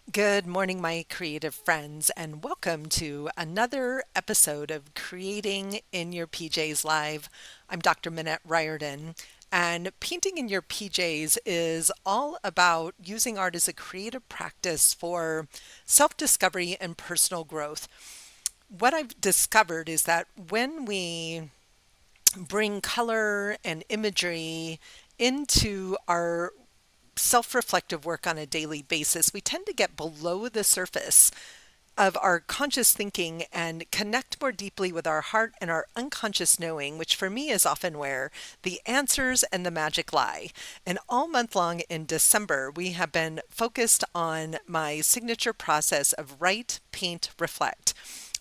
Good morning, my creative friends, and welcome to another episode of Creating in Your PJs Live. I'm Dr. Minette Riordan, and Painting in Your PJs is all about using art as a creative practice for self-discovery and personal growth. What I've discovered is that when we bring color and imagery into our self-reflective work on a daily basis, we tend to get below the surface of our conscious thinking and connect more deeply with our heart and our unconscious knowing, which for me is often where the answers and the magic lie. And all month long in December, we have been focused on my signature process of write, paint, reflect.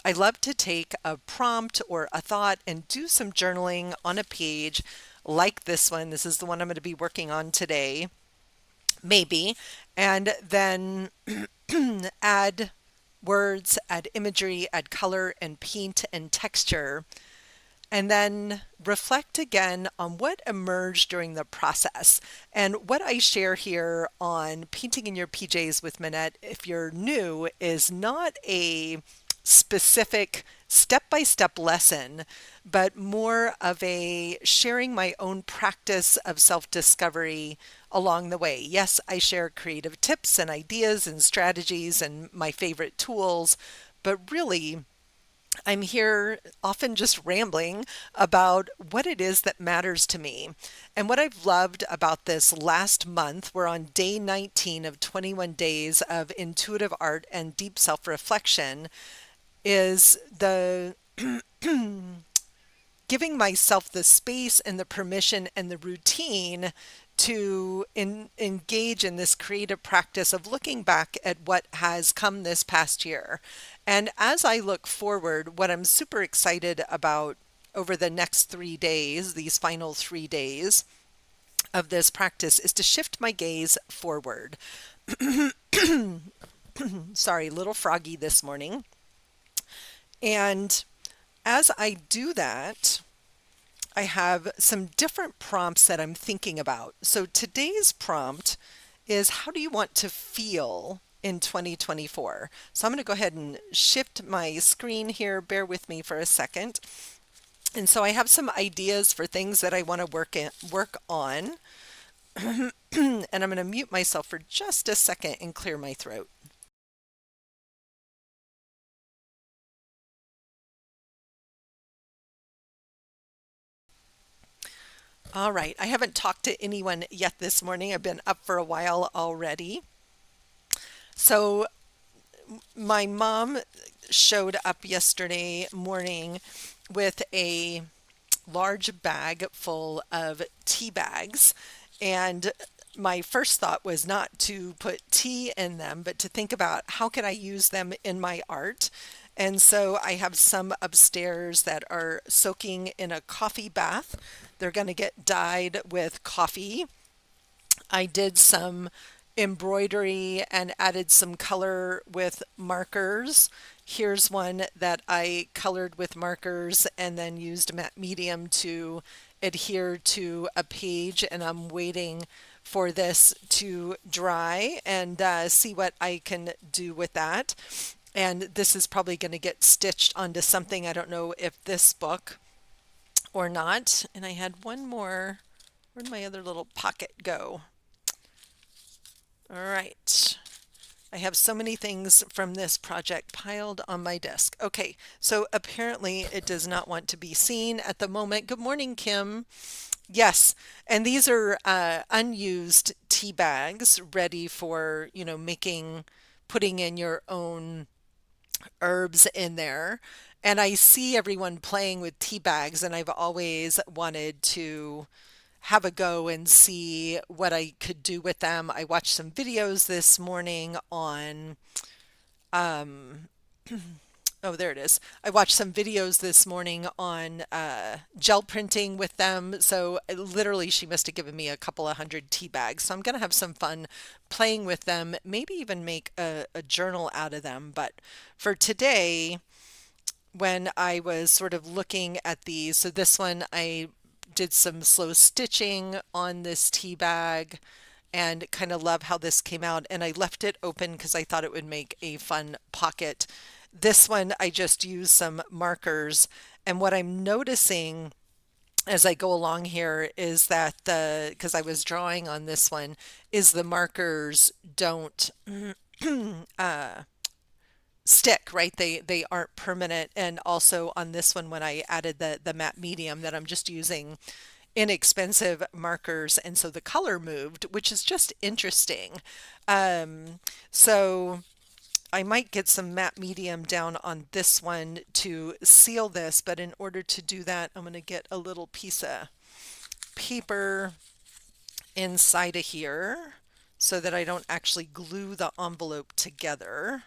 I love to take a prompt or a thought and do some journaling on a page like this one. This is the one I'm going to be working on today, maybe, and then add words, add imagery, add color and paint and texture, and then reflect again on what emerged during the process. And what I share here on Painting in Your PJs with Minette, if you're new, is not a specific step-by-step lesson, but more of a sharing my own practice of self-discovery along the way. Yes, I share creative tips and ideas and strategies and my favorite tools, but really I'm here often just rambling about what it is that matters to me. And what I've loved about this last month, we're on day 19 of 21 days of intuitive art and deep self-reflection, is the giving myself the space and the permission and the routine to engage in this creative practice of looking back at what has come this past year. And as I look forward, what I'm super excited about over the next 3 days, these final 3 days of this practice, is to shift my gaze forward. Sorry, a little froggy this morning. And as I do that, I have some different prompts that I'm thinking about. So today's prompt is, how do you want to feel in 2024? So I'm going to go ahead and shift my screen here. Bear with me for a second. And so I have some ideas for things that I want to work on. And I'm going to mute myself for just a second and clear my throat. All right, I haven't talked to anyone yet this morning. I've been up for a while already. So my mom showed up yesterday morning with a large bag full of tea bags. And my first thought was not to put tea in them, but to think about how can I use them in my art. And so I have some upstairs that are soaking in a coffee bath. They're going to get dyed with coffee. I did some embroidery and added some color with markers. Here's one that I colored with markers and then used matte medium to adhere to a page, and I'm waiting for this to dry and see what I can do with that. And this is probably going to get stitched onto something. I don't know if this book or not. And I had one more. Where'd my other little pocket go? All right. I have so many things from this project piled on my desk. Okay, so apparently it does not want to be seen at the moment. Good morning, Kim. Yes, and these are unused tea bags ready for, putting in your own herbs in there. And I see everyone playing with tea bags, and I've always wanted to have a go and see what I could do with them. I watched some videos this morning on, um, oh, there it is. I watched some videos this morning on gel printing with them. So literally, she must have given me a couple of hundred tea bags. So I'm going to have some fun playing with them, maybe even make a journal out of them. But for today, when I was sort of looking at these, so this one I did some slow stitching on this tea bag, and kind of love how this came out. And I left it open because I thought it would make a fun pocket. This one, I just used some markers. And what I'm noticing as I go along here is that because I was drawing on this one, is the markers don't stick, right? They aren't permanent. And also on this one, when I added the matte medium, that I'm just using inexpensive markers, and so the color moved, which is just interesting. So I might get some matte medium down on this one to seal this, but in order to do that, I'm going to get a little piece of paper inside of here so that I don't actually glue the envelope together.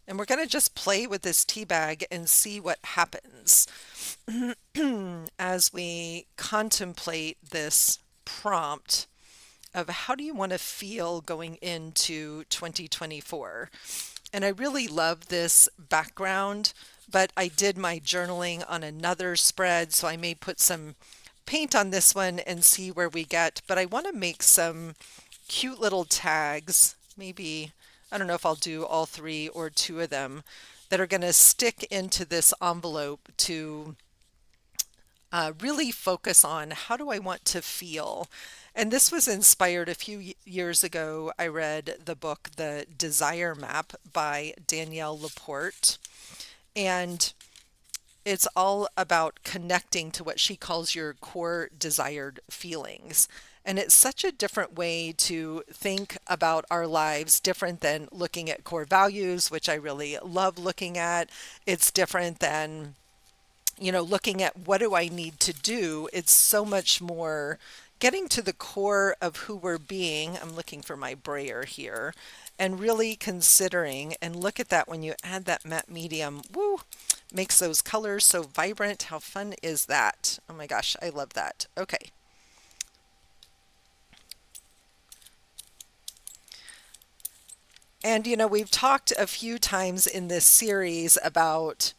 And we're going to just play with this tea bag and see what happens as we contemplate this prompt of how do you want to feel going into 2024. And I really love this background, but I did my journaling on another spread, so I may put some paint on this one and see where we get. But I want to make some cute little tags, maybe, I don't know if I'll do all three or two of them, that are going to stick into this envelope to really focus on how do I want to feel. And this was inspired a few years ago. I read the book The Desire Map by Danielle Laporte, and it's all about connecting to what she calls your core desired feelings. And it's such a different way to think about our lives, different than looking at core values, which I really love looking at. It's different than, looking at what do I need to do. It's so much more getting to the core of who we're being. I'm looking for my brayer here, and really considering, and look at that when you add that matte medium, woo, makes those colors so vibrant. How fun is that? Oh my gosh, I love that. Okay. And we've talked a few times in this series about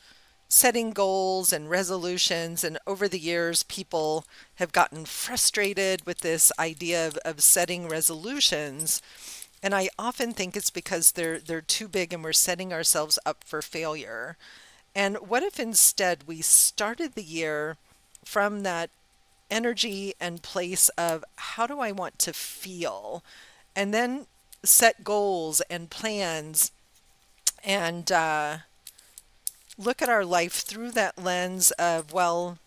setting goals and resolutions, and over the years, people have gotten frustrated with this idea of setting resolutions. And I often think it's because they're too big and we're setting ourselves up for failure. And what if instead we started the year from that energy and place of how do I want to feel? And then set goals and plans and look at our life through that lens of, well,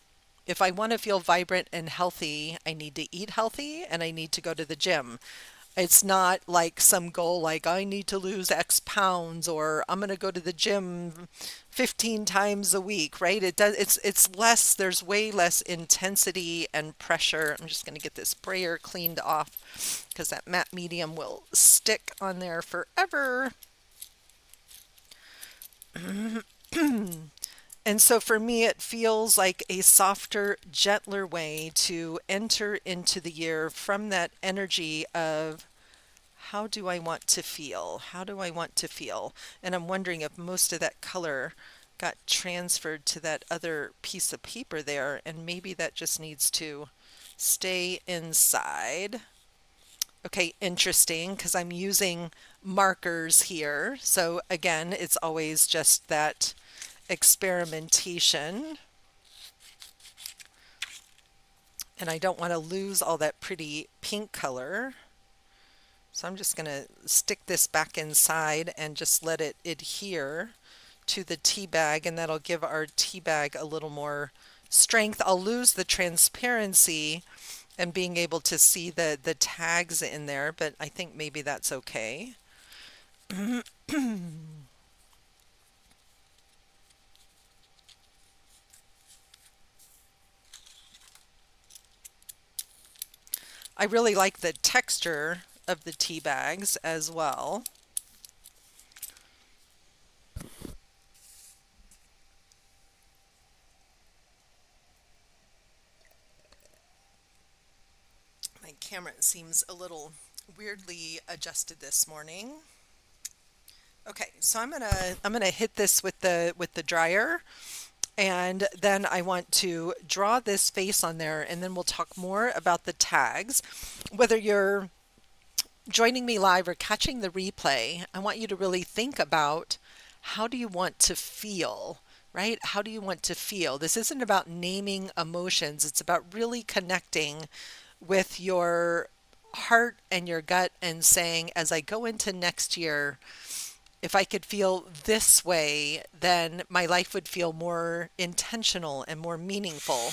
if I want to feel vibrant and healthy, I need to eat healthy and I need to go to the gym. It's not like some goal like I need to lose X pounds or I'm going to go to the gym 15 times a week, right? It's less, there's way less intensity and pressure. I'm just going to get this brayer cleaned off because that matte medium will stick on there forever. And so for me, it feels like a softer, gentler way to enter into the year from that energy of how do I want to feel? How do I want to feel? And I'm wondering if most of that color got transferred to that other piece of paper there, and maybe that just needs to stay inside. Okay, interesting, because I'm using markers here. So again, it's always just that experimentation. And I don't want to lose all that pretty pink color. So I'm just going to stick this back inside and just let it adhere to the tea bag, and that'll give our tea bag a little more strength. I'll lose the transparency and being able to see the tags in there, but I think maybe that's okay. I really like the texture of the tea bags as well. My camera seems a little weirdly adjusted this morning. Okay, so I'm gonna hit this with the dryer, and then I want to draw this face on there, and then we'll talk more about the tags. Whether you're joining me live or catching the replay, I want you to really think about, how do you want to feel, right? How do you want to feel? This isn't about naming emotions. It's about really connecting with your heart and your gut and saying, as I go into next year, if I could feel this way, then my life would feel more intentional and more meaningful.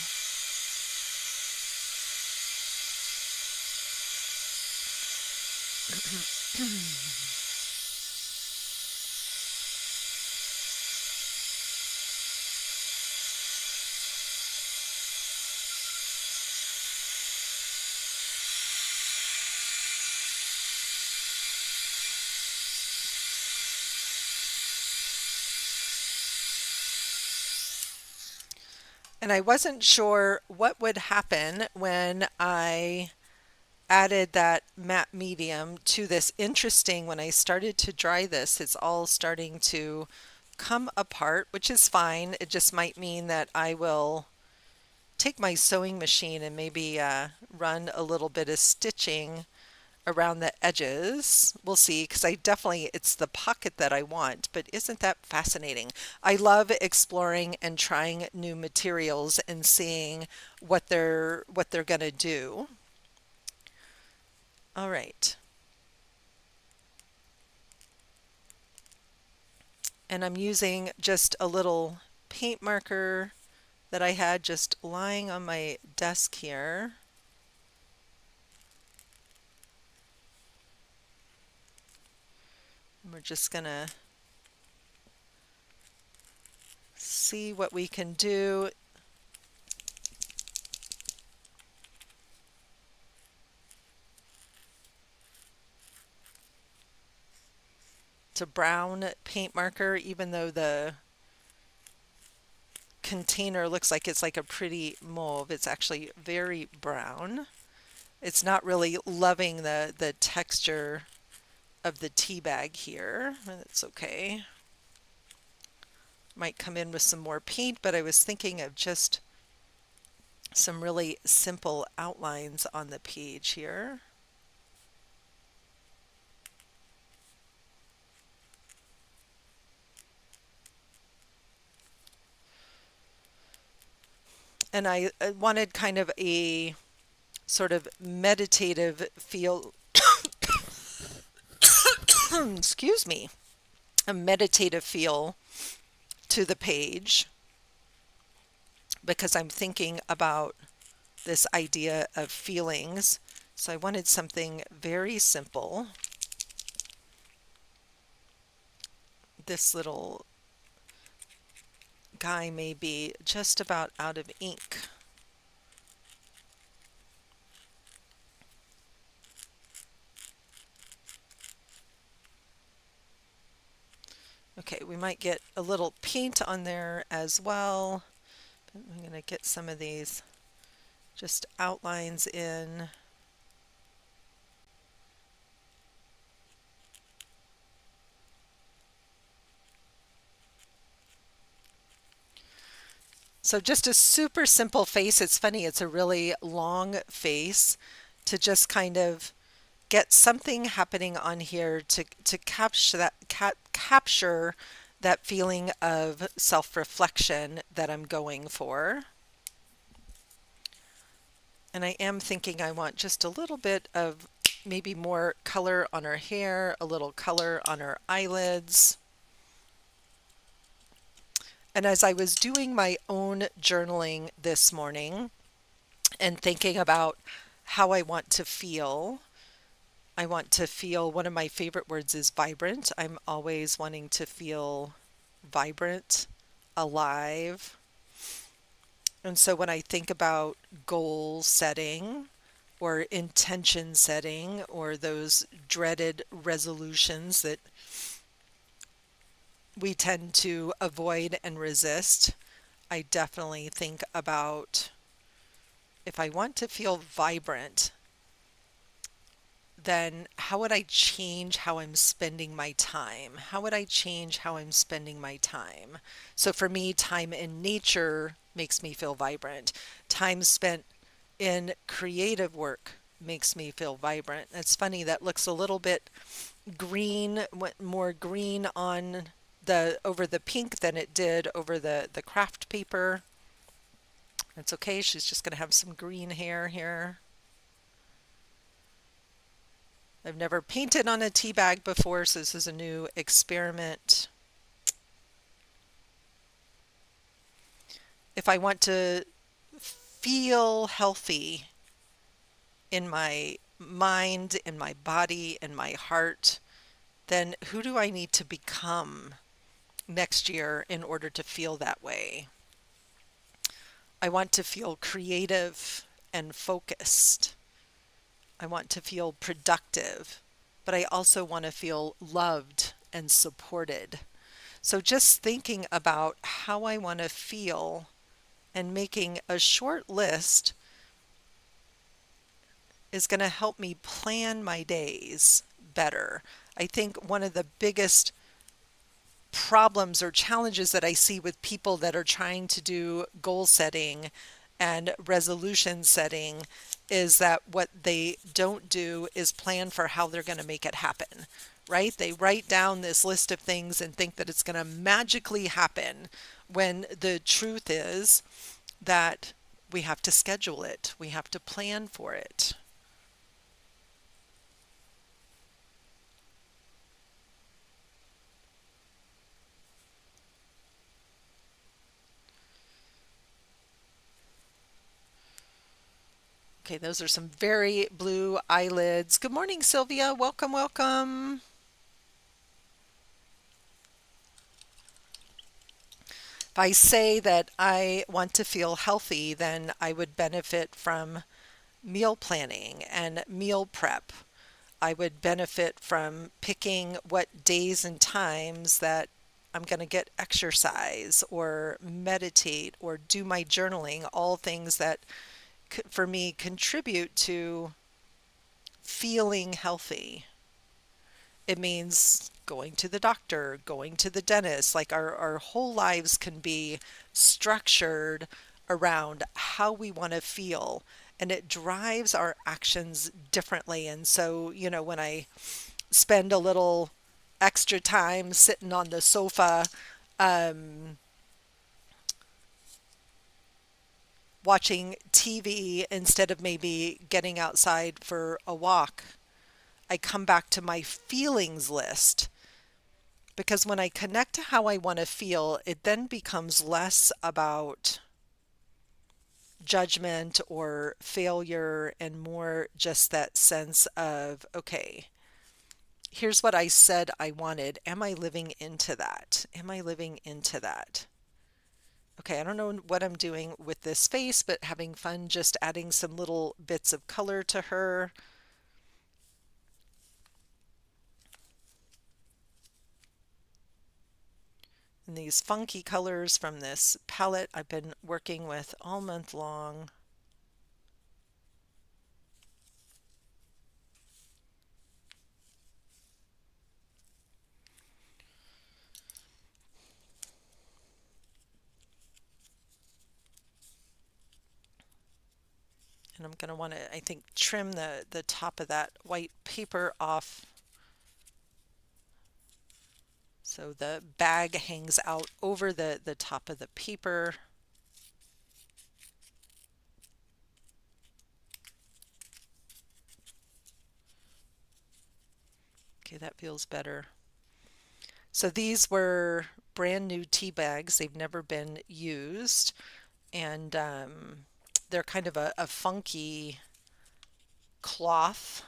And I wasn't sure what would happen when I added that matte medium to this. Interesting, when I started to dry this, it's all starting to come apart, which is fine. It just might mean that I will take my sewing machine and maybe run a little bit of stitching around the edges. We'll see, because it's the pocket that I want, but isn't that fascinating? I love exploring and trying new materials and seeing what they're going to do. All right. And I'm using just a little paint marker that I had just lying on my desk here. We're just going to see what we can do. It's a brown paint marker, even though the container looks like it's like a pretty mauve. It's actually very brown. It's not really loving the texture of the tea bag here. That's okay. Might come in with some more paint, but I was thinking of just some really simple outlines on the page here. And I wanted kind of a sort of meditative feel, excuse me, a meditative feel to the page, because I'm thinking about this idea of feelings. So I wanted something very simple. This little guy may be just about out of ink. Okay, we might get a little paint on there as well. I'm going to get some of these just outlines in. So just a super simple face. It's funny, it's a really long face, to just kind of get something happening on here to capture that feeling of self-reflection that I'm going for. And I am thinking I want just a little bit of maybe more color on her hair, a little color on her eyelids. And as I was doing my own journaling this morning and thinking about how I want to feel, one of my favorite words is vibrant. I'm always wanting to feel vibrant, alive. And so when I think about goal setting or intention setting, or those dreaded resolutions that we tend to avoid and resist, I definitely think about, if I want to feel vibrant, then how would I change how I'm spending my time? How would I change how I'm spending my time? So for me, time in nature makes me feel vibrant. Time spent in creative work makes me feel vibrant. It's funny, that looks a little bit green, more green on the over the pink than it did over the craft paper. It's okay, she's just going to have some green hair here. I've never painted on a tea bag before, so this is a new experiment. If I want to feel healthy in my mind, in my body, in my heart, then who do I need to become next year in order to feel that way? I want to feel creative and focused. I want to feel productive, but I also want to feel loved and supported. So just thinking about how I want to feel and making a short list is going to help me plan my days better. I think one of the biggest problems or challenges that I see with people that are trying to do goal setting and resolution setting is that what they don't do is plan for how they're going to make it happen, right? They write down this list of things and think that it's going to magically happen, when the truth is that we have to schedule it, we have to plan for it. Okay, those are some very blue eyelids. Good morning, Sylvia. Welcome, welcome. If I say that I want to feel healthy, then I would benefit from meal planning and meal prep. I would benefit from picking what days and times that I'm going to get exercise or meditate or do my journaling, all things that for me contribute to feeling healthy. It means going to the doctor, going to the dentist. Like our whole lives can be structured around how we want to feel, and it drives our actions differently. And so, when I spend a little extra time sitting on the sofa, um, watching TV instead of maybe getting outside for a walk, I come back to my feelings list, because when I connect to how I want to feel, it then becomes less about judgment or failure and more just that sense of, okay, here's what I said I wanted. Am I living into that? Am I living into that? Okay, I don't know what I'm doing with this face, but having fun just adding some little bits of color to her. And these funky colors from this palette I've been working with all month long. And I'm going to want to, I think, trim the top of that white paper off so the bag hangs out over the top of the paper. Okay, that feels better. So these were brand new tea bags. They've never been used. And they're kind of a funky cloth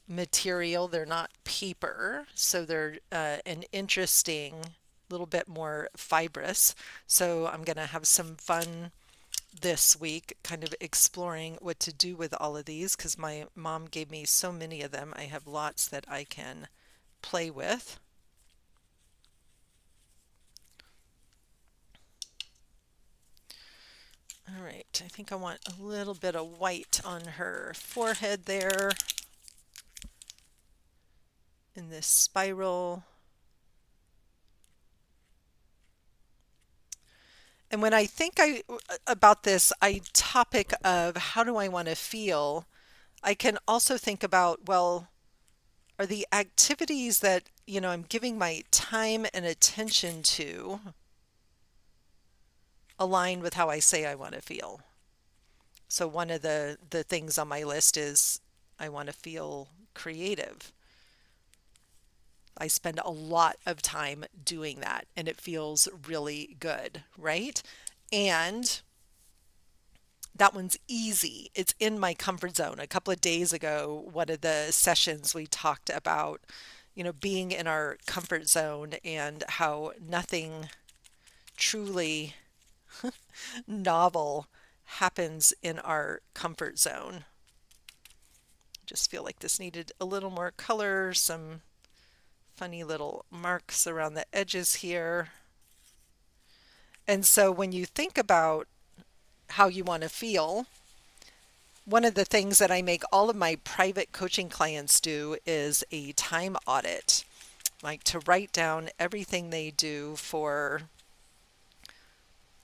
material. They're not paper, so they're an interesting little bit more fibrous. So I'm going to have some fun this week kind of exploring what to do with all of these, because my mom gave me so many of them. I have lots that I can play with. All right, I think I want a little bit of white on her forehead there in this spiral. And when I think about this topic of how do I want to feel, I can also think about, well, are the activities that, I'm giving my time and attention to aligned with how I say I want to feel? So one of the things on my list is I want to feel creative. I spend a lot of time doing that and it feels really good, right? And that one's easy. It's in my comfort zone. A couple of days ago, one of the sessions we talked about, being in our comfort zone and how nothing truly novel happens in our comfort zone. Just feel like this needed a little more color, some funny little marks around the edges here. And so when you think about how you want to feel, one of the things that I make all of my private coaching clients do is a time audit, like to write down everything they do for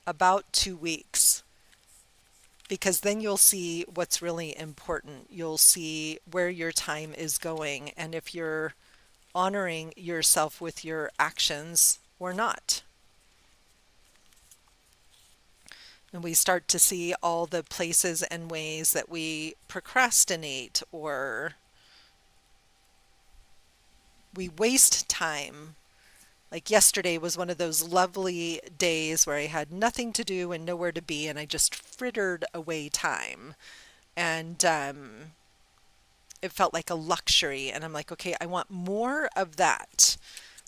about 2 weeks. Because then you'll see what's really important. You'll see where your time is going and if you're honoring yourself with your actions or not. And we start to see all the places and ways that we procrastinate or we waste time. Like yesterday was one of those lovely days where I had nothing to do and nowhere to be, and I just frittered away time. And it felt like a luxury. And I'm like, okay, I want more of that.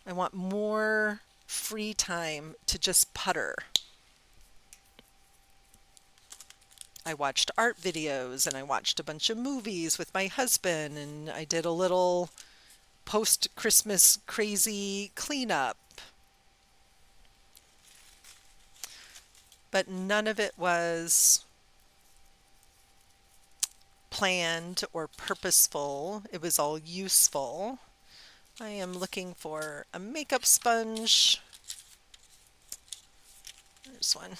I want more free time to just putter. I watched art videos and I watched a bunch of movies with my husband, and I did a little post-Christmas crazy cleanup. But none of it was planned or purposeful. It was all useful. I am looking for a makeup sponge. There's one.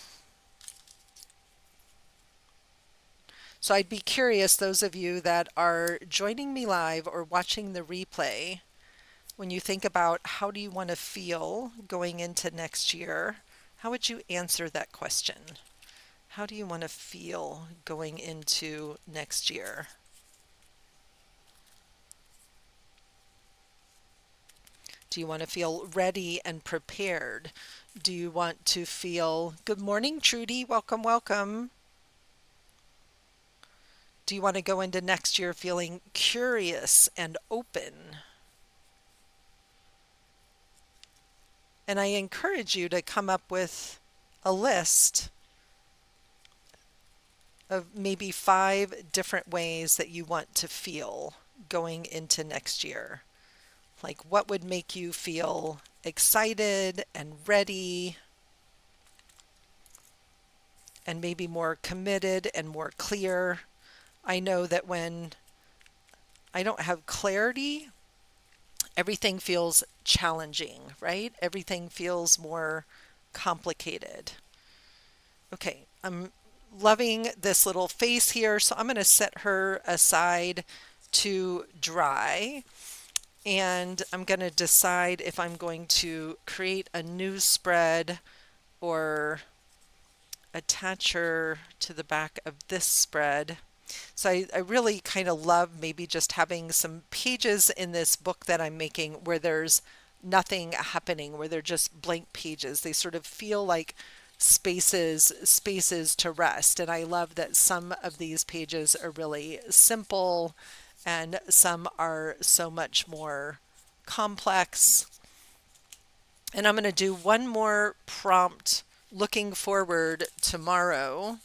So I'd be curious, those of you that are joining me live or watching the replay, when you think about how do you want to feel going into next year, how would you answer that question? How do you want to feel going into next year? Do you want to feel ready and prepared? Do you want to feel, good morning, Trudy, welcome, welcome. Do you want to go into next year feeling curious and open? And I encourage you to come up with a list of maybe 5 different ways that you want to feel going into next year. Like what would make you feel excited and ready and maybe more committed and more clear. I know that when I don't have clarity, everything feels challenging, right? Everything feels more complicated. Okay, I'm loving this little face here, so I'm going to set her aside to dry. And I'm going to decide if I'm going to create a new spread or attach her to the back of this spread. So I really kind of love maybe just having some pages in this book that I'm making where there's nothing happening, where they're just blank pages. They sort of feel like spaces to rest. And I love that some of these pages are really simple and some are so much more complex. And I'm going to do one more prompt looking forward tomorrow.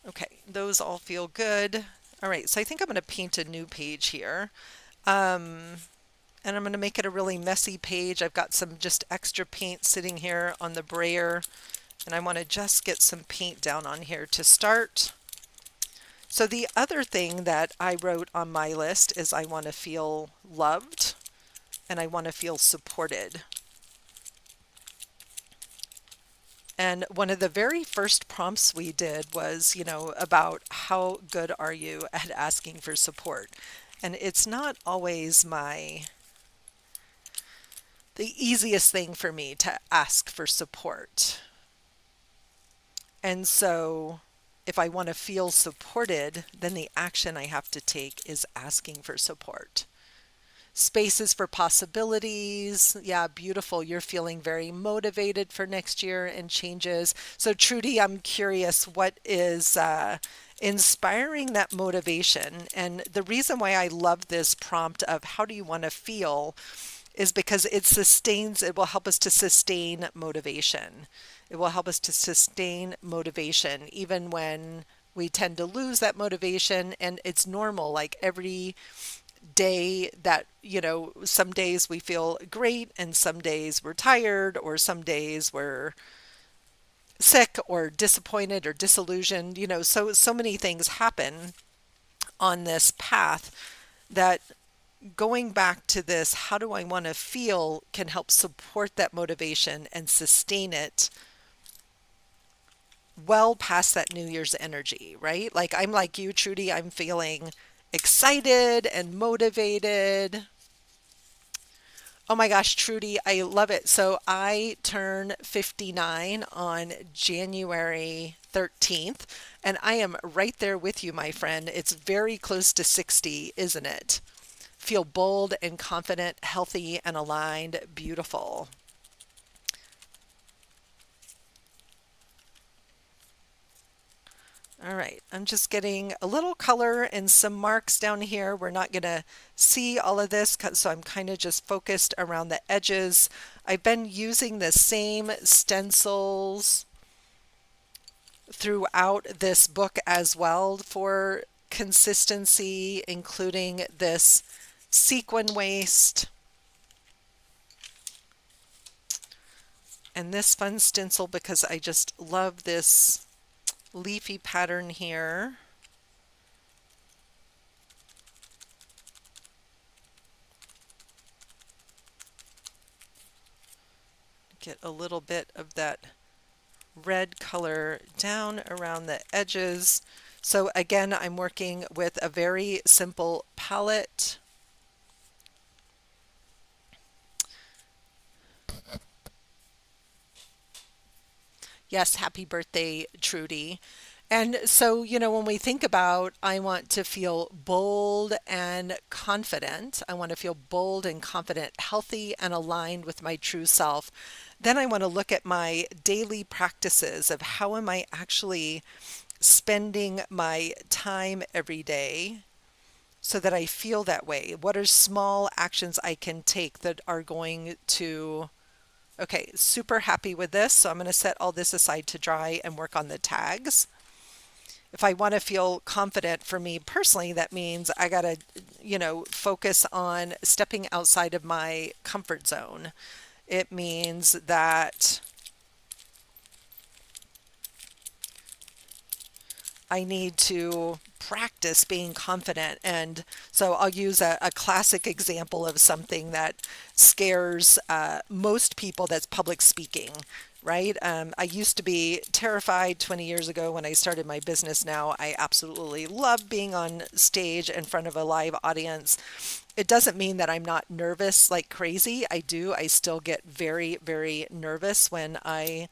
Okay, those all feel good. All right, so I think I'm going to paint a new page here. And I'm going to make it a really messy page. I've got some just extra paint sitting here on the brayer, and I want to just get some paint down on here to start. So the other thing that I wrote on my list is I want to feel loved and I want to feel supported. And one of the very first prompts we did was, about how good are you at asking for support? And it's not always the easiest thing for me to ask for support. And so if I want to feel supported, then the action I have to take is asking for support. Spaces for possibilities. Yeah, beautiful. You're feeling very motivated for next year and changes. So, Trudy, I'm curious what is inspiring that motivation? And the reason why I love this prompt of how do you want to feel is because it will help us to sustain motivation. It will help us to sustain motivation even when we tend to lose that motivation. And it's normal, like every day that, some days we feel great and some days we're tired or some days we're sick or disappointed or disillusioned, so many things happen on this path that going back to this, how do I want to feel, can help support that motivation and sustain it well past that New Year's energy, right? Like I'm like you, Trudy, I'm feeling excited and motivated. Oh my gosh, Trudy, I love it. So I turn 59 on January 13th, and I am right there with you, my friend. It's very close to 60, isn't it? Feel bold and confident, healthy and aligned, beautiful. All right, I'm just getting a little color and some marks down here. We're not going to see all of this, so I'm kind of just focused around the edges. I've been using the same stencils throughout this book as well for consistency, including this sequin waist and this fun stencil because I just love this leafy pattern here. Get a little bit of that red color down around the edges. So again, I'm working with a very simple palette. Yes, happy birthday, Trudy. And so, when we think about, I want to feel bold and confident, I want to feel bold and confident, healthy and aligned with my true self. Then I want to look at my daily practices of how am I actually spending my time every day so that I feel that way. What are small actions I can take that are going to Okay, super happy with this. So I'm going to set all this aside to dry and work on the tags. If I want to feel confident for me personally, that means I got to, focus on stepping outside of my comfort zone. It means that I need to practice being confident. And so I'll use a classic example of something that scares most people, that's public speaking, right? I used to be terrified 20 years ago when I started my business. Now I absolutely love being on stage in front of a live audience. It doesn't mean that I'm not nervous like crazy. I still get very, very nervous when I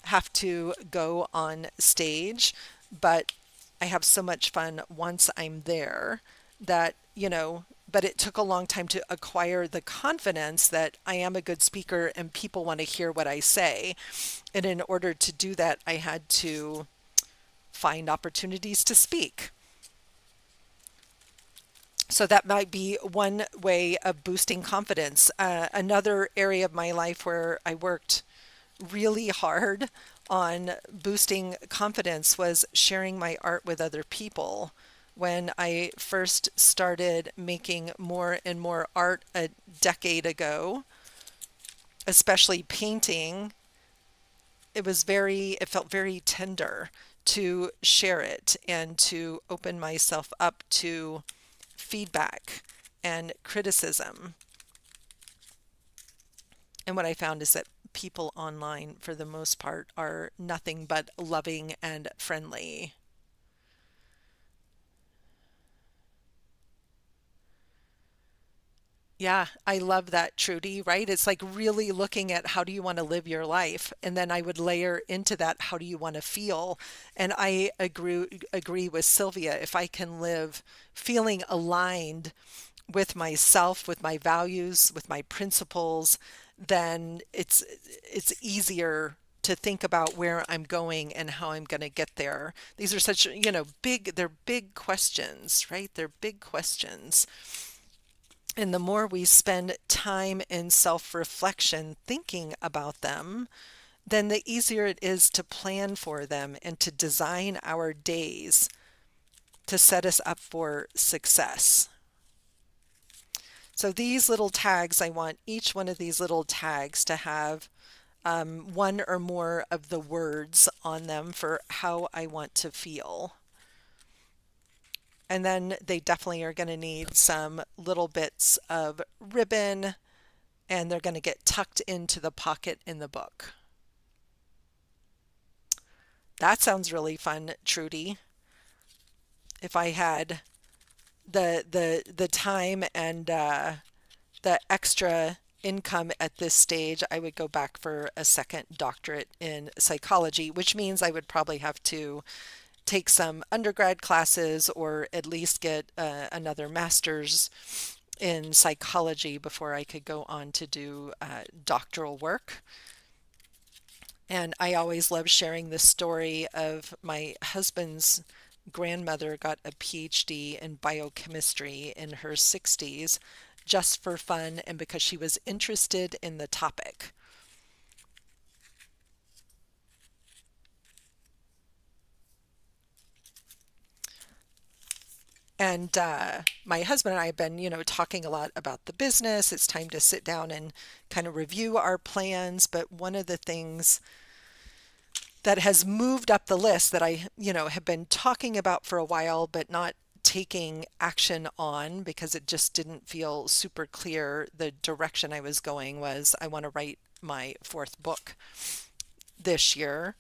have to go on stage, but I have so much fun once I'm there that, but it took a long time to acquire the confidence that I am a good speaker and people want to hear what I say. And in order to do that, I had to find opportunities to speak. So that might be one way of boosting confidence. Another area of my life where I worked really hard on boosting confidence was sharing my art with other people. When I first started making more and more art a decade ago, especially painting, it felt very tender to share it and to open myself up to feedback and criticism. And what I found is that people online, for the most part, are nothing but loving and friendly. Yeah, I love that, Trudy, right? It's like really looking at how do you want to live your life? And then I would layer into that, how do you want to feel? And I agree with Sylvia. If I can live feeling aligned with myself, with my values, with my principles, then it's easier to think about where I'm going and how I'm going to get there. These are such, they're big questions, right? They're big questions. And the more we spend time in self-reflection thinking about them, then the easier it is to plan for them and to design our days to set us up for success. So these little tags, I want each one of these little tags to have one or more of the words on them for how I want to feel. And then they definitely are going to need some little bits of ribbon, and they're going to get tucked into the pocket in the book. That sounds really fun, Trudy. If I had the time and the extra income at this stage, I would go back for a second doctorate in psychology, which means I would probably have to take some undergrad classes or at least get another master's in psychology before I could go on to do doctoral work. And I always love sharing the story of my husband's grandmother got a PhD in biochemistry in her 60s just for fun and because she was interested in the topic. And my husband and I have been, talking a lot about the business. It's time to sit down and kind of review our plans. But one of the things that has moved up the list that I, have been talking about for a while, but not taking action on because it just didn't feel super clear the direction I was going was I want to write my fourth book this year.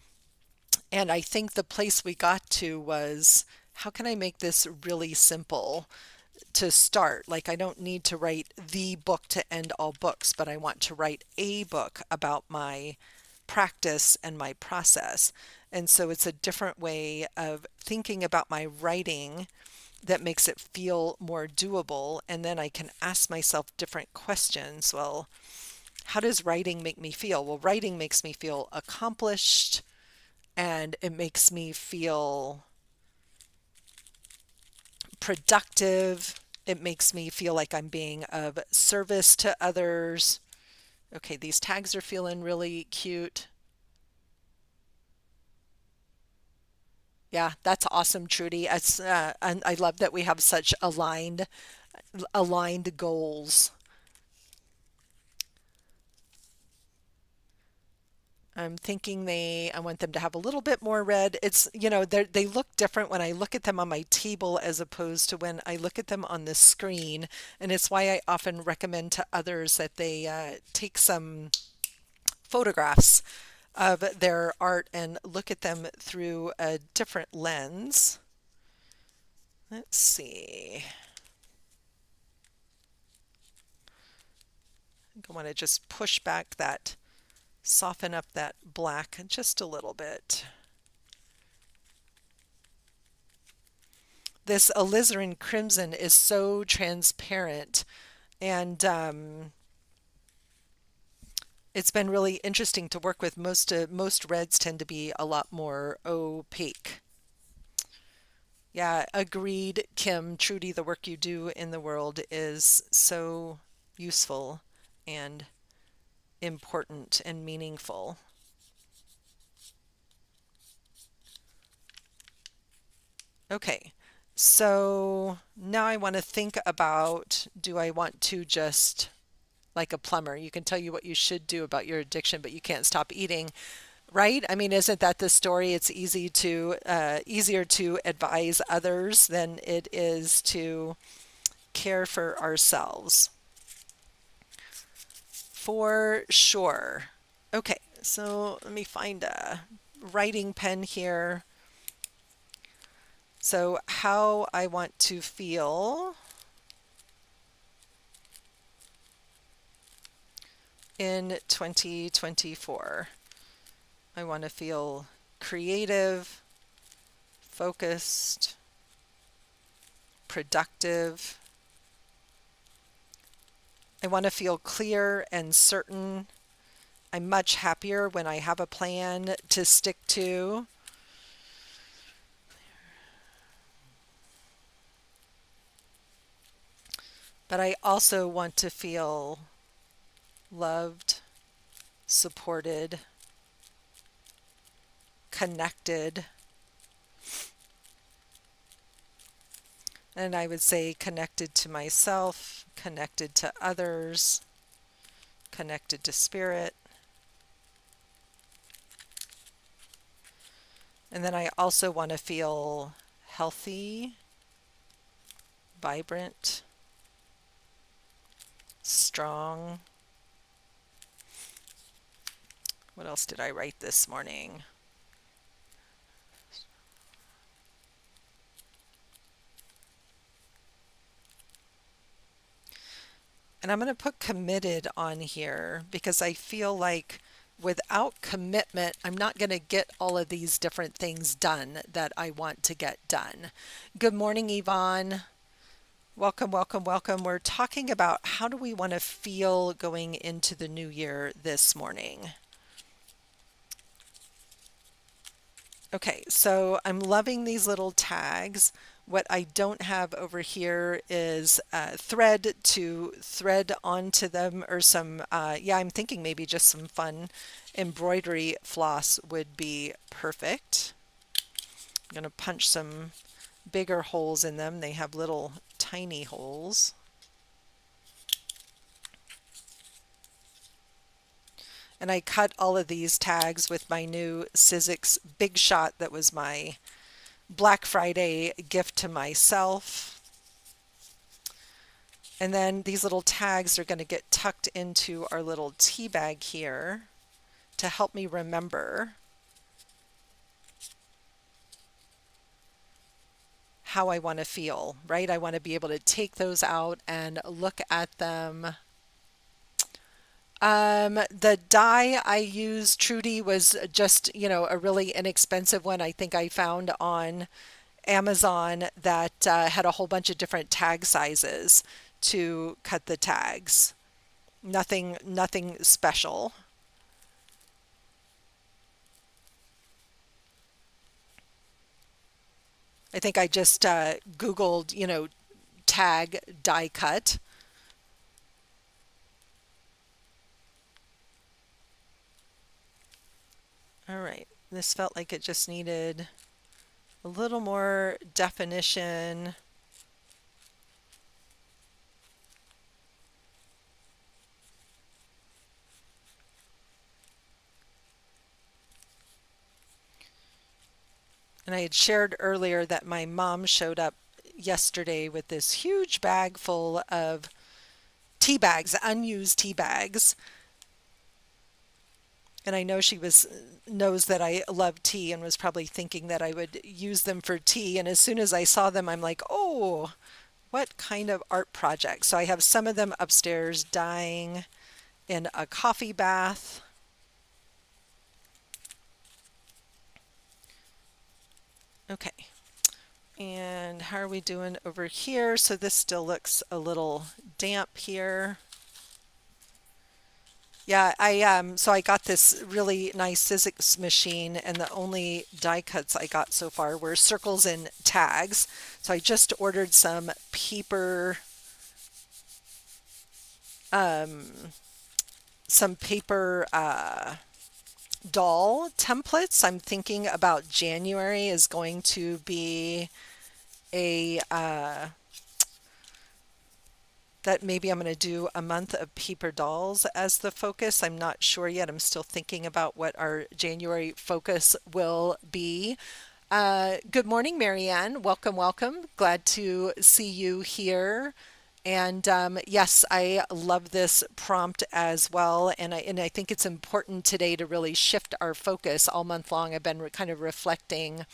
And I think the place we got to was how can I make this really simple to start? Like, I don't need to write the book to end all books, but I want to write a book about my practice and my process. And so it's a different way of thinking about my writing that makes it feel more doable. And then I can ask myself different questions. Well, how does writing make me feel? Well, writing makes me feel accomplished and it makes me feel productive. It makes me feel like I'm being of service to others. Okay, these tags are feeling really cute. Yeah, that's awesome, Trudy. And I love that we have such aligned goals. I'm thinking I want them to have a little bit more red. It's, they look different when I look at them on my table as opposed to when I look at them on the screen. And it's why I often recommend to others that they take some photographs of their art and look at them through a different lens. Let's see. I want to just push back that, soften up that black just a little bit. This alizarin crimson is so transparent, and it's been really interesting to work with. Most reds tend to be a lot more opaque. Yeah, agreed, Kim. Trudy, the work you do in the world is so useful and important and meaningful. Okay, so now I want to think about, do I want to just, like a plumber, you can tell you what you should do about your addiction, but you can't stop eating, right? I mean, isn't that the story? It's easier to advise others than it is to care for ourselves. For sure. Okay, so let me find a writing pen here. So, how I want to feel in 2024. I want to feel creative, focused, productive. I want to feel clear and certain. I'm much happier when I have a plan to stick to. But I also want to feel loved, supported, connected. And I would say connected to myself, connected to others, connected to spirit. And then I also want to feel healthy, vibrant, strong. What else did I write this morning? And I'm going to put committed on here because I feel like without commitment, I'm not going to get all of these different things done that I want to get done. Good morning, Yvonne. Welcome, welcome, welcome. We're talking about how do we want to feel going into the new year this morning. Okay, so I'm loving these little tags. What I don't have over here is thread to thread onto them or some, yeah, I'm thinking maybe just some fun embroidery floss would be perfect. I'm going to punch some bigger holes in them. They have little tiny holes. And I cut all of these tags with my new Sizzix Big Shot that was my Black Friday gift to myself. And then these little tags are going to get tucked into our little tea bag here to help me remember how I want to feel, right? I want to be able to take those out and look at them. The dye I used, Trudy, was just, a really inexpensive one I think I found on Amazon that had a whole bunch of different tag sizes to cut the tags. Nothing special. I think I just Googled, tag die cut. All right, this felt like it just needed a little more definition. And I had shared earlier that my mom showed up yesterday with this huge bag full of tea bags, unused tea bags. And I know she knows that I love tea and was probably thinking that I would use them for tea. And as soon as I saw them, I'm like, oh, what kind of art project? So I have some of them upstairs dyeing in a coffee bath. Okay. And how are we doing over here? So this still looks a little damp here. Yeah, so I got this really nice Sizzix machine, and the only die cuts I got so far were circles and tags. So I just ordered um, some paper doll templates. I'm thinking about January is going to be a that maybe I'm going to do a month of paper dolls as the focus. I'm not sure yet. I'm still thinking about what our January focus will be. Good morning, Marianne. Welcome, welcome. Glad to see you here. And yes, I love this prompt as well. And I think it's important today to really shift our focus. All month long, I've been kind of reflecting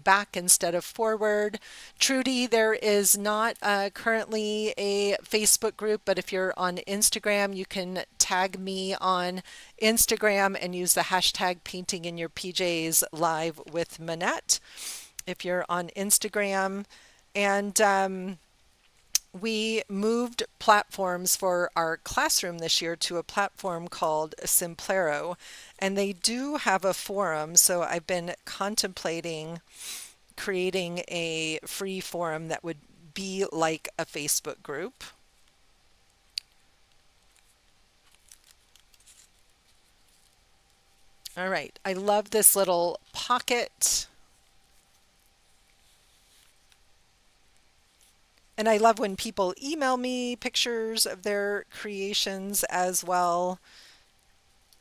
back instead of forward. Trudy, there is not currently a Facebook group, but if you're on Instagram, you can tag me on Instagram and use the hashtag painting in your PJs live with Manette if you're on Instagram. And we moved platforms for our classroom this year to a platform called Simplero, and they do have a forum. So I've been contemplating creating a free forum that would be like a Facebook group. All right, I love this little pocket. And I love when people email me pictures of their creations as well.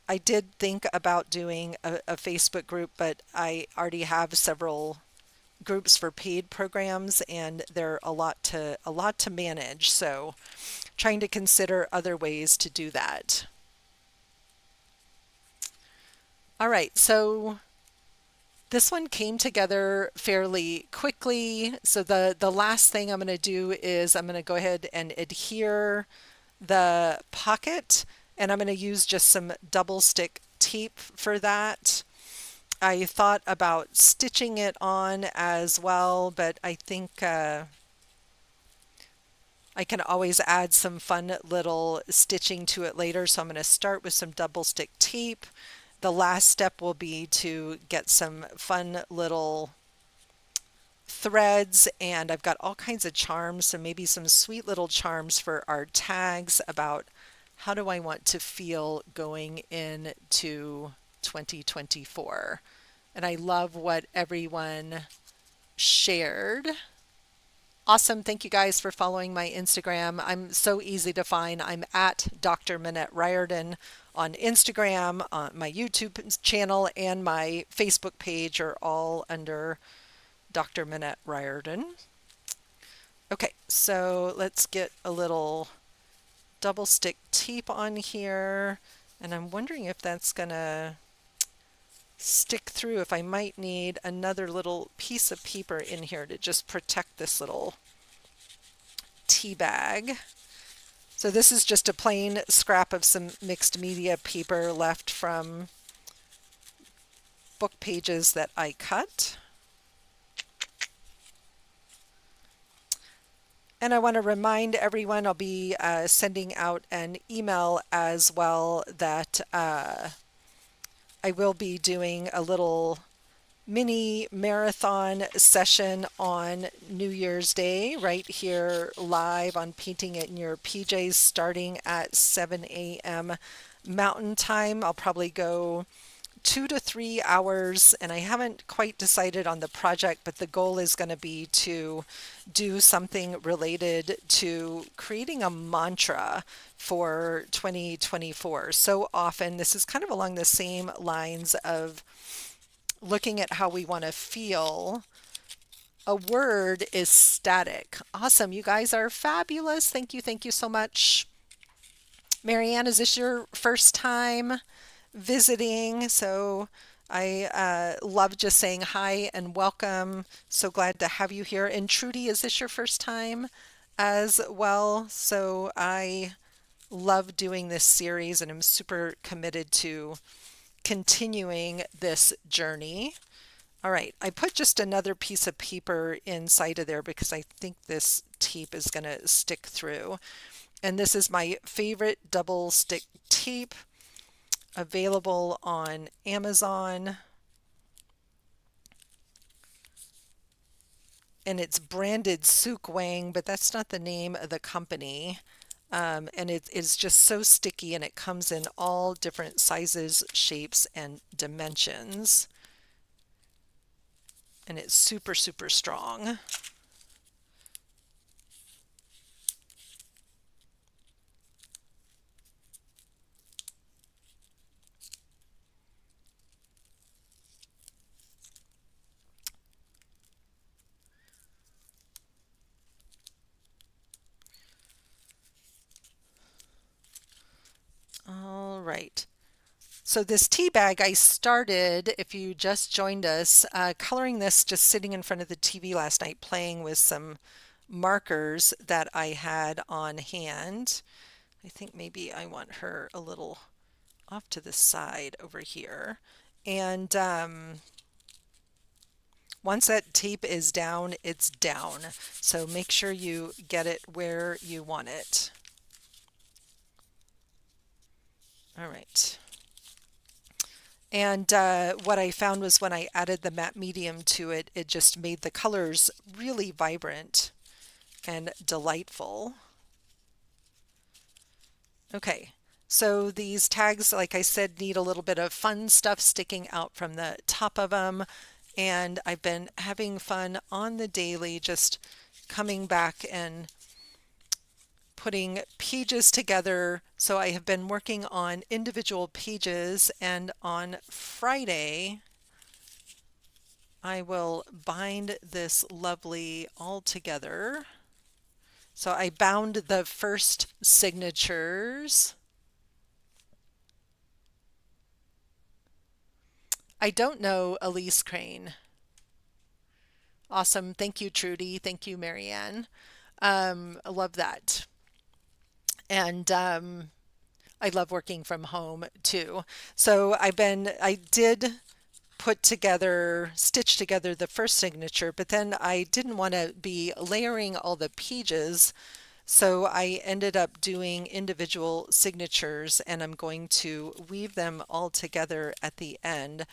I did think about doing a Facebook group, but I already have several groups for paid programs and they're a lot to manage. So trying to consider other ways to do that. All right, so this one came together fairly quickly. So the last thing I'm going to do is I'm going to go ahead and adhere the pocket, and I'm going to use just some double stick tape for that. I thought about stitching it on as well, but I think I can always add some fun little stitching to it later. So I'm going to start with some double stick tape. The last step will be to get some fun little threads, and I've got all kinds of charms, so maybe some sweet little charms for our tags about how do I want to feel going into 2024. And I love what everyone shared. Awesome. Thank you guys for following my Instagram. I'm so easy to find. I'm at Dr. Minette Riordan on Instagram. My YouTube channel and my Facebook page are all under Dr. Minette Riordan. Okay, so let's get a little double stick tape on here. And I'm wondering if that's going to stick through, if I might need another little piece of paper in here to just protect this little tea bag. So this is just a plain scrap of some mixed media paper left from book pages that I cut. And I want to remind everyone I'll be sending out an email as well that I will be doing a little mini marathon session on New Year's Day right here live on Painting It in Your PJs starting at 7 a.m. Mountain Time. I'll probably go 2 to 3 hours, and I haven't quite decided on the project, but the goal is going to be to do something related to creating a mantra for 2024. So often, this is kind of along the same lines of looking at how we want to feel. A word is static. Awesome. You guys are fabulous. Thank you so much. Marianne, is this your first time visiting? So I love just saying hi and welcome. So glad to have you here. And Trudy, is this your first time as well? So I love doing this series and I'm super committed to continuing this journey. All right, I put just another piece of paper inside of there because I think this tape is going to stick through. And this is my favorite double stick tape, available on Amazon. And it's branded Sook Wang, but that's not the name of the company. And it is just so sticky, and it comes in all different sizes, shapes, and dimensions. And it's super, super strong. right. So this tea bag, I started, if you just joined us, coloring this just sitting in front of the TV last night, playing with some markers that I had on hand. I think maybe I want her a little off to the side over here. And once that tape is down, it's down. So make sure you get it where you want it. All right. And what I found was when I added the matte medium to it, it just made the colors really vibrant and delightful. Okay, so these tags, like I said, need a little bit of fun stuff sticking out from the top of them. And I've been having fun on the daily, just coming back and putting pages together. So I have been working on individual pages, and on Friday I will bind this lovely all together. So I bound the first signatures. I don't know Elise Crane. Awesome. Thank you, Trudy. Thank you, Marianne. I love that. And I love working from home too. So I did stitch together the first signature, but then I didn't want to be layering all the pages. So I ended up doing individual signatures, and I'm going to weave them all together at the end.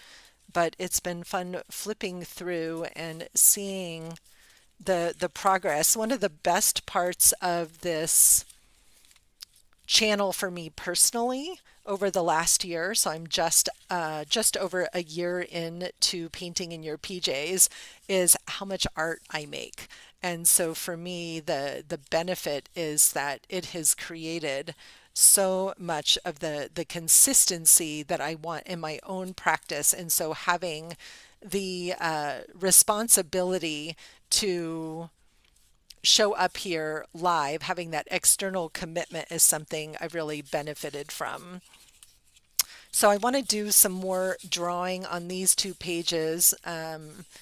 But it's been fun flipping through and seeing the progress. One of the best parts of this channel for me personally over the last year, so I'm just over a year into painting in your PJs, is how much art I make. And so for me, the benefit is that it has created so much of the consistency that I want in my own practice. And so having the responsibility to show up here live, having that external commitment is something I've really benefited from. So I want to do some more drawing on these two pages.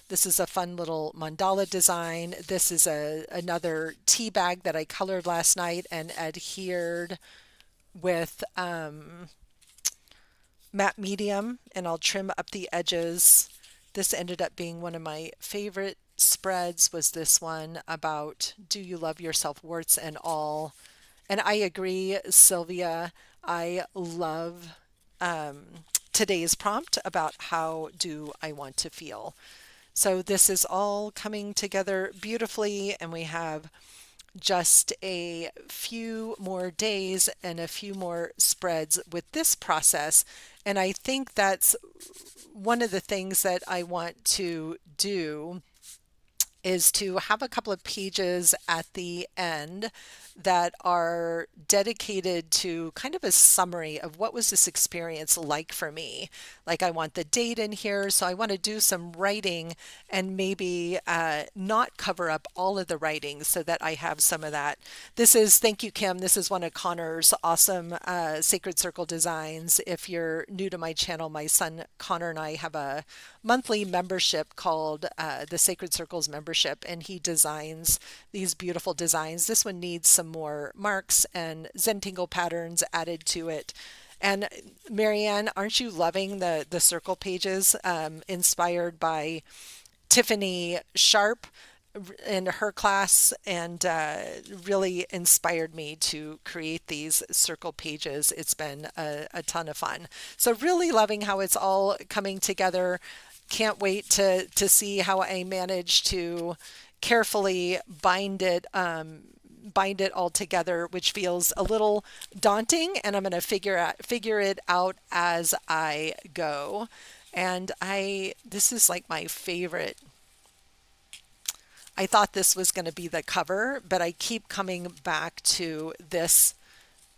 This is a fun little mandala design. This is another tea bag that I colored last night and adhered with matte medium, and I'll trim up the edges. This ended up being one of my favorite spreads, was this one about do you love yourself warts and all. And I agree, Sylvia, I love today's prompt about how do I want to feel. So this is all coming together beautifully, and we have just a few more days and a few more spreads with this process. And I think that's one of the things that I want to do, is to have a couple of pages at the end that are dedicated to kind of a summary of what was this experience like for me. Like I want the date in here, so I want to do some writing and maybe not cover up all of the writing so that I have some of that. Thank you, Kim. This is one of Connor's awesome Sacred Circle designs. If you're new to my channel, my son Connor and I have a monthly membership called the Sacred Circles membership, and he designs these beautiful designs. This one needs some more marks and Zentangle patterns added to it. And Marianne, aren't you loving the circle pages inspired by Tiffany Sharp in her class, and really inspired me to create these circle pages. It's been a ton of fun. So really loving how it's all coming together. Can't wait to see how I manage to carefully bind it all together, which feels a little daunting, and I'm going to figure it out as I go. And this is like my favorite. I thought this was going to be the cover, but I keep coming back to this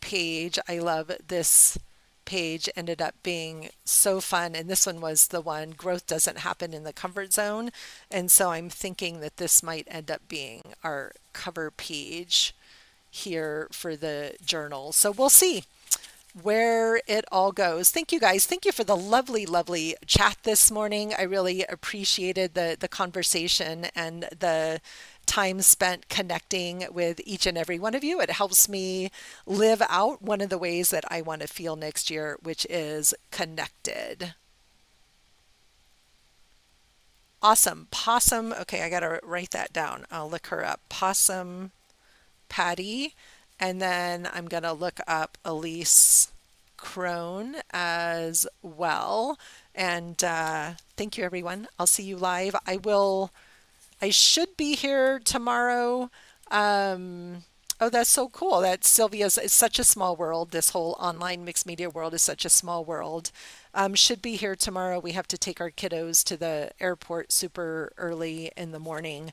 page. I love this page, ended up being so fun. And this one was the one, growth doesn't happen in the comfort zone. And so I'm thinking that this might end up being our cover page here for the journal. So we'll see. where it all goes. Thank you guys. Thank you for the lovely, lovely chat this morning. I really appreciated the conversation and the time spent connecting with each and every one of you. It helps me live out one of the ways that I want to feel next year, which is connected. Awesome. Possum. Okay, I got to write that down. I'll look her up. Possum Patty. And then I'm going to look up Elise Crone as well. And thank you, everyone. I'll see you live. I should be here tomorrow. Oh, that's so cool. That Sylvia's, it's such a small world. This whole online mixed media world is such a small world. Should be here tomorrow. We have to take our kiddos to the airport super early in the morning.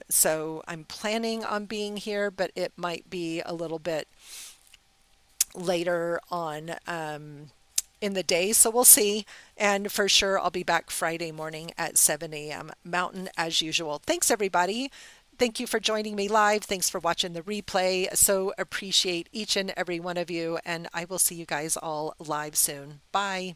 So I'm planning on being here, but it might be a little bit later on in the day. So we'll see. And for sure, I'll be back Friday morning at 7 a.m. Mountain as usual. Thanks, everybody. Thank you for joining me live. Thanks for watching the replay. So appreciate each and every one of you. And I will see you guys all live soon. Bye.